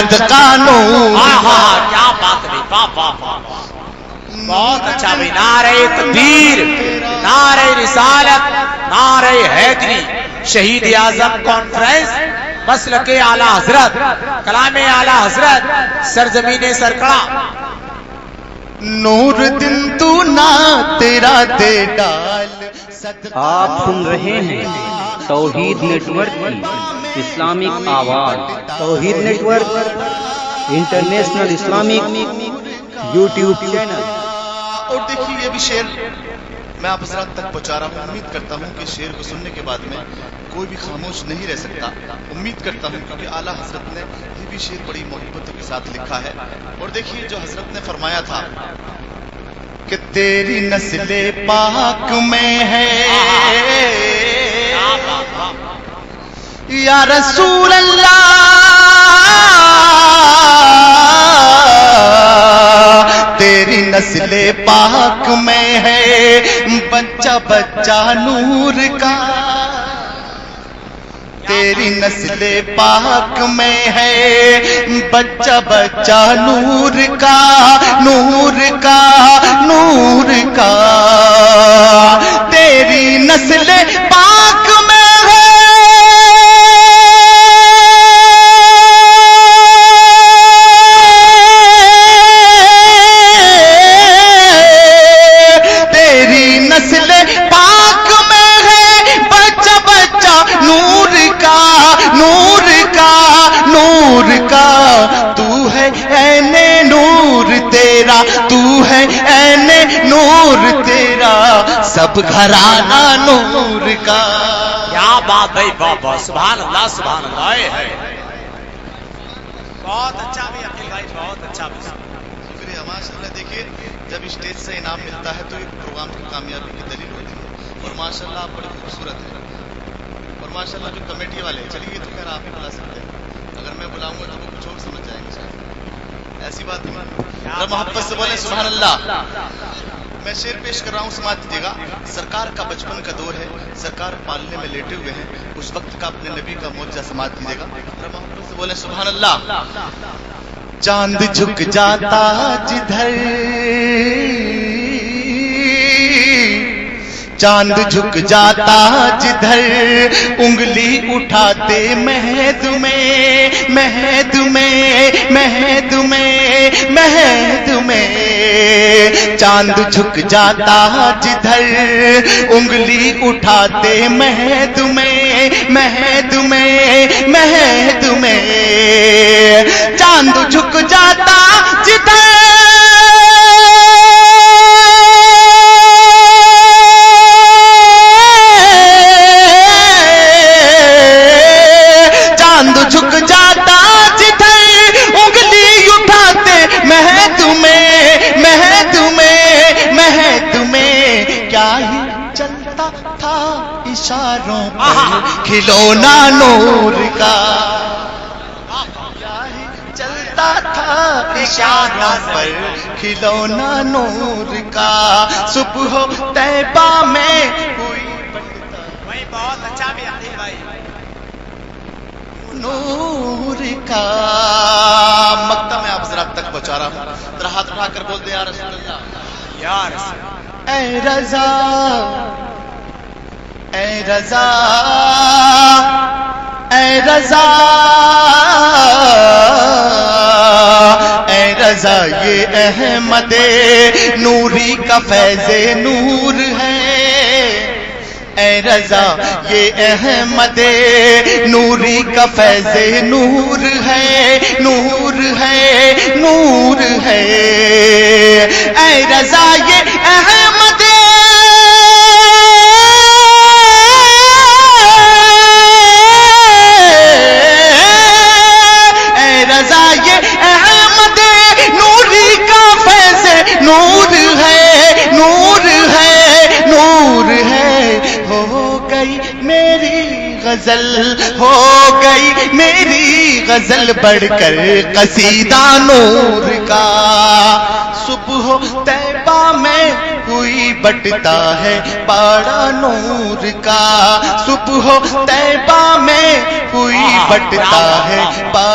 صدقہ نور کا. کیا بات ہے، واہ واہ واہ، بہت اچھا بھائی. نعرہ تکبیر، نعرہ رسالت، نعرہ حیدری. شہید اعظم کانفرنس، مسلک اعلی حضرت، کلام اعلی حضرت، سرزمین سرکڑا. نور دن تو نہ تیرا دے ڈال. آپ سن رہے ہیں توحید نیٹ ورک کی اسلامک آواز. Tauheed network international Islamic YouTube channel. اور دیکھیے یہ بھی شعر میں آپ حضرات تک پہنچا رہا ہوں. امید کرتا ہوں کہ شعر کو سننے کے بعد میں کوئی بھی خاموش نہیں رہ سکتا. امید کرتا ہوں کیونکہ اعلیٰ حضرت نے یہ بھی شعر بڑی محبت کے ساتھ لکھا ہے. اور دیکھیے جو حضرت نے فرمایا تھا کہ تیری نسل پاک میں ہے یا رسول اللہ، تیری نسل پاک میں ہے بچہ بچہ نور کا. تیری نسل پاک میں ہے بچہ بچہ نور کا، نور کا، نور کا. تیری نسل پاک میں ہے تو ہے عین نور تیرا، سب گھرانہ نور کا. کیا بات ہے، بابا سبحان اللہ سبحان اللہ. بہت اچھا بھی عقیل بھائی، بہت اچھا بھی. شکریہ ماشاء اللہ. دیکھیے جب اسٹیج سے انعام ملتا ہے تو یہ پروگرام کی کامیابی کی دلیل ہوتی ہے. اور ماشاء اللہ آپ بڑی خوبصورت ہے. اور ماشاء اللہ جو کمیٹی والے ہیں، چلیے تو خیر آپ ہی بلا سکتے ہیں. اگر میں بلاؤں گا تو وہ کچھ اور سمجھ جائیں گے شاید. ایسی بات نہیں. محبت سے بولیں سبحان اللہ. میں شعر پیش کر رہا ہوں، سماعت دیجیے گا. سرکار کا بچپن کا دور ہے، سرکار پالنے میں لیٹے ہوئے ہیں. اس وقت کا اپنے نبی کا معجزہ سماعت دیجیے گا. محبت سے بولیں سبحان اللہ. چاند جھک جاتا جدھر، چاند جھک جاتا جدھر، انگلی اٹھاتے مہد میں، مہد میں، مہد میں، مہد میں. چاند جھک جاتا جدھر، انگلی اٹھاتے مہد میں، مہد میں، مہد میں. چاند جھک جاتا جدھر، جھک جاتا جدھر، انگلی اٹھاتے مہد میں، مہد میں، مہد میں. کیا ہی چلتا تھا اشاروں پر کھلونا نور کا. کیا ہی چلتا تھا اشاروں پر کھلونا نور کا. صبح طیبہ میں ہوئی بھائی بہت اچھا بھی عقیل بھائی. نور کا. مکتہ میں آپ حضرات تک پہنچا رہا ہوں. ذرا ہاتھ اٹھا کر بول دیں یا رسول اللہ. یا رسول اے رضا، اے رضا، اے رضا، اے رضا. یہ احمد نوری کا فیض نور ہے. اے رضا یہ احمد نوری کا فیض نور ہے، نور ہے، نور ہے. اے رضا یہ احمد، اے رضا یہ احمد نوری کا فیض نور ہے، نور ہے، نور ہے. ہو گئی میری غزل، ہو گئی میری غزل بڑھ کر قصیدہ نور کا. صبح طیبہ میں ہوئی بٹتا ہے پاڑا نور کا. صبح طیبہ میں ہوئی بٹتا ہے پاڑا